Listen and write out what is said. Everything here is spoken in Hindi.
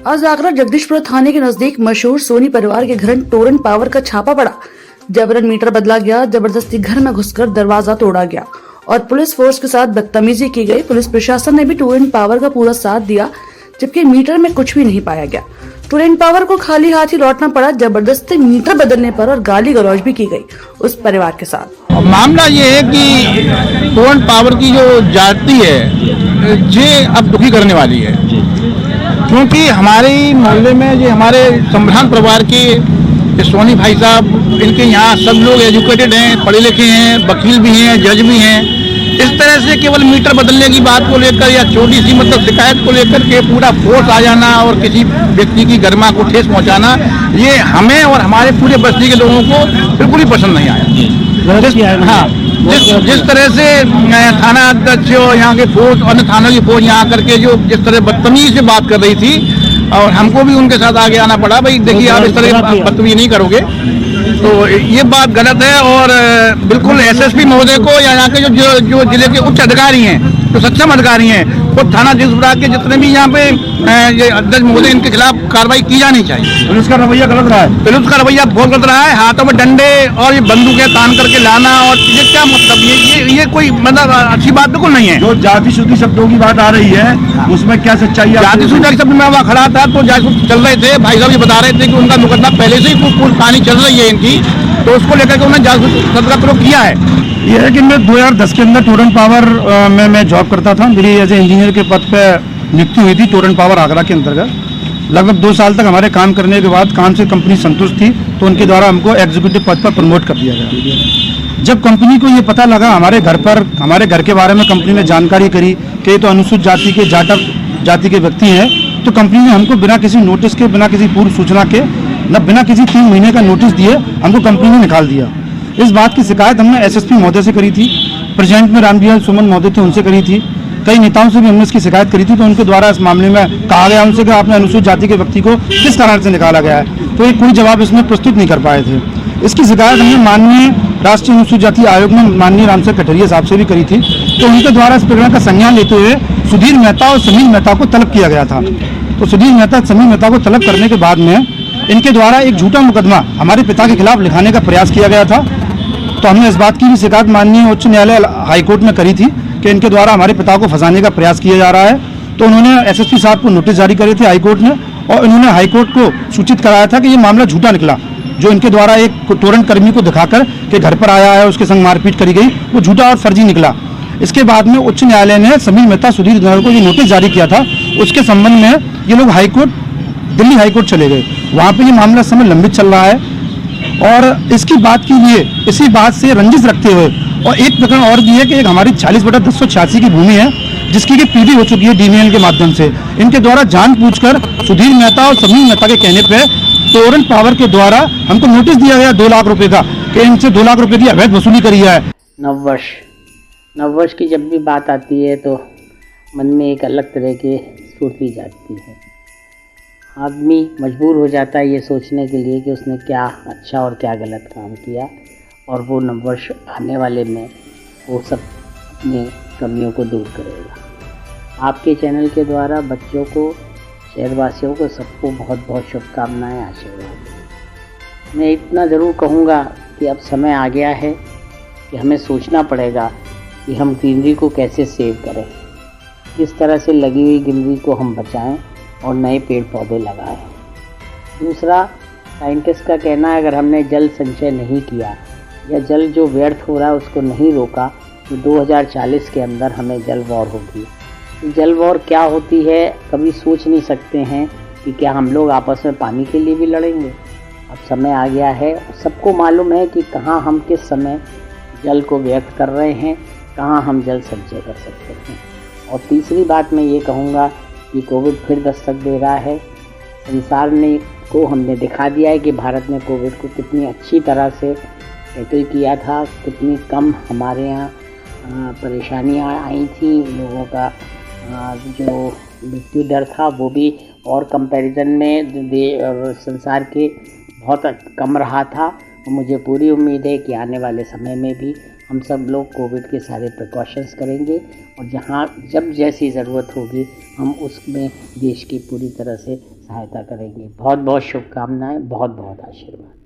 आज आगरा जगदीशपुर थाने के नजदीक मशहूर सोनी परिवार के घर टोरेंट पावर का छापा पड़ा। जबरन मीटर बदला गया, जबरदस्ती घर में घुसकर दरवाजा तोड़ा गया और पुलिस फोर्स के साथ बदतमीजी की गई। पुलिस प्रशासन ने भी टोरेंट पावर का पूरा साथ दिया, जबकि मीटर में कुछ भी नहीं पाया गया। टोरेंट पावर को खाली हाथ ही लौटना पड़ा। जबरदस्ती मीटर बदलने पर और गाली गलौज भी की गई उस परिवार के साथ। मामला ये है कि टोरेंट पावर की जो जाती है ये अब दुखी करने वाली है, क्योंकि हमारे मोहल्ले में जो हमारे संविधान परिवार के सोनी भाई साहब, इनके यहाँ सब लोग एजुकेटेड हैं, पढ़े लिखे हैं, वकील भी हैं, जज भी हैं। इस तरह से केवल मीटर बदलने की बात को लेकर या छोटी सी शिकायत को लेकर के पूरा फोर्स आ जाना और किसी व्यक्ति की गरिमा को ठेस पहुंचाना, ये हमें और हमारे पूरे बस्ती के लोगों को बिल्कुल ही पसंद नहीं आया। जिस तरह से थाना अध्यक्ष और यहाँ के फौज, अन्य थानों की फौज यहाँ करके जो जिस तरह बदतमीजी से बात कर रही थी, और हमको भी उनके साथ आगे आना पड़ा। भाई देखिए, आप इस तरह बदतमीजी नहीं करोगे तो ये बात गलत है। और बिल्कुल एसएसपी महोदय को या यहाँ के जो जिले के उच्च अधिकारी हैं, जो सक्षम अधिकारी हैं, वो थाना विभाग के जितने भी यहाँ पे ये अध्यक्ष महोदय, इनके खिलाफ कार्रवाई की जानी चाहिए। पुलिस का रवैया गलत रहा है। पुलिस का रवैया बहुत गलत रहा है। हाथों में डंडे और ये बंदूकें तान करके लाना, और ये क्या मतलब, ये कोई मतलब अच्छी बात बिल्कुल नहीं है। जो जाति शुद्धि शब्दों की बात आ रही है, उसमें क्या सच्चाई है? जाति शुद्धि के शब्द में वहाँ खड़ा था तो जाति चल रहे थे, भाई साहब ये बता रहे थे कि उनका मुकदमा पहले से ही पूरी कहानी चल रही है इनकी, तो उसको लेकर के उन्होंने जाति शब्द का प्रयोग किया है। ये है कि मैं 2010 के अंदर टोरेंट पावर में मैं जॉब करता था। मेरी एज ए इंजीनियर के पद पे नियुक्ति हुई थी टोरेंट पावर आगरा के अंतर्गत। लगभग 2 साल तक हमारे काम करने के बाद काम से कंपनी संतुष्ट थी, तो उनके द्वारा हमको एग्जीक्यूटिव पद पर प्रमोट कर दिया गया। जब कंपनी को ये पता लगा, हमारे घर के बारे में कंपनी ने जानकारी करी कि ये तो अनुसूचित जाति के जाटव जाति के व्यक्ति हैं, तो कंपनी ने हमको बिना किसी नोटिस के, बिना किसी पूर्व सूचना के, न बिना किसी 3 महीने का नोटिस दिए हमको कंपनी ने निकाल दिया। इस बात की शिकायत हमने एसएसपी महोदय से करी थी, प्रेजेंट में रामबिहार सुमन महोदय थे, उनसे करी थी, कई नेताओं से भी हमने इसकी शिकायत करी थी। तो उनके द्वारा इस मामले में कहा गया उनसे कि आपने अनुसूचित जाति के व्यक्ति को किस कारण से निकाला गया है, तो ये कोई जवाब इसमें प्रस्तुत नहीं कर पाए थे। इसकी शिकायत हमने माननीय राष्ट्रीय अनुसूचित जाति आयोग में माननीय रामसर कटरिया साहब से भी करी थी, तो उनके द्वारा इस प्रकरण का संज्ञान लेते हुए सुधीर मेहता और समीर मेहता को तलब किया गया था। तो सुधीर मेहता, समीर मेहता को तलब करने के बाद में इनके द्वारा एक झूठा मुकदमा हमारे पिता के खिलाफ लिखाने का प्रयास किया गया था। तो हमने इस बात की भी शिकायत माननीय उच्च न्यायालय हाईकोर्ट में करी थी कि इनके द्वारा हमारे पिता को फंसाने का प्रयास किया जा रहा है। तो उन्होंने एसएसपी साहब को नोटिस जारी करे थे हाईकोर्ट ने, और इन्होंने हाईकोर्ट को सूचित कराया था कि ये मामला झूठा निकला। जो इनके द्वारा एक टोरेंट कर्मी को दिखाकर के घर पर आया है, उसके संग मारपीट करी गई, वो झूठा और फर्जी निकला। इसके बाद में उच्च न्यायालय ने समीर मेहता, सुधीर मेहता को ये नोटिस जारी किया था। उसके संबंध में ये लोग दिल्ली हाईकोर्ट चले गए। वहाँ पे ये मामला इस समय लंबित चल रहा है, और इसकी बात के लिए इसी बात से रंजिश रखते हुए, और एक प्रकरण और भी है कि एक हमारी 40/1086 की भूमि है, जिसकी की पीडी हो चुकी है डीवीएल के माध्यम से। इनके द्वारा जानबूझकर सुधीर मेहता और समीर मेहता के कहने पे टोरेंट पावर के द्वारा हमको नोटिस दिया गया 2 लाख रुपए का, कि इनसे 2 लाख रुपए की अवैध वसूली करी है। नववर्ष की जब भी बात आती है तो मन में एक अलग तरह की स्फूर्ति जागती है। आदमी मजबूर हो जाता है ये सोचने के लिए कि उसने क्या अच्छा और क्या गलत काम किया, और वो नववर्ष आने वाले में वो सब अपनी कमियों को दूर करेगा। आपके चैनल के द्वारा बच्चों को, शहरवासियों को, सबको बहुत बहुत शुभकामनाएं, आशीर्वाद। मैं इतना ज़रूर कहूँगा कि अब समय आ गया है कि हमें सोचना पड़ेगा कि हम ग्रीनरी को कैसे सेव करें, किस तरह से लगी हुई ग्रीनरी को हम बचाएं और नए पेड़ पौधे लगाएं। दूसरा, साइंटिस्ट का कहना है अगर हमने जल संचय नहीं किया या जल जो व्यर्थ हो रहा है उसको नहीं रोका, तो 2040 के अंदर हमें जल वॉर होगी। जल वॉर क्या होती है कभी सोच नहीं सकते हैं कि क्या हम लोग आपस में पानी के लिए भी लड़ेंगे। अब समय आ गया है, सबको मालूम है कि कहाँ हम किस समय जल को व्यर्थ कर रहे हैं, कहाँ हम जल संचय कर सकते हैं। और तीसरी बात मैं ये कहूँगा कि कोविड फिर दस्तक दे रहा है। संसार को हमने दिखा दिया है कि भारत ने कोविड को कितनी अच्छी तरह से टैकल किया था, कितनी कम हमारे यहाँ परेशानियाँ आई थी, लोगों का जो मृत्यु दर था वो भी और कंपैरिजन में संसार के बहुत कम रहा था। मुझे पूरी उम्मीद है कि आने वाले समय में भी हम सब लोग कोविड के सारे प्रिकॉशंस करेंगे और जहाँ जब जैसी ज़रूरत होगी हम उसमें देश की पूरी तरह से सहायता करेंगे। बहुत बहुत शुभकामनाएं, बहुत बहुत आशीर्वाद।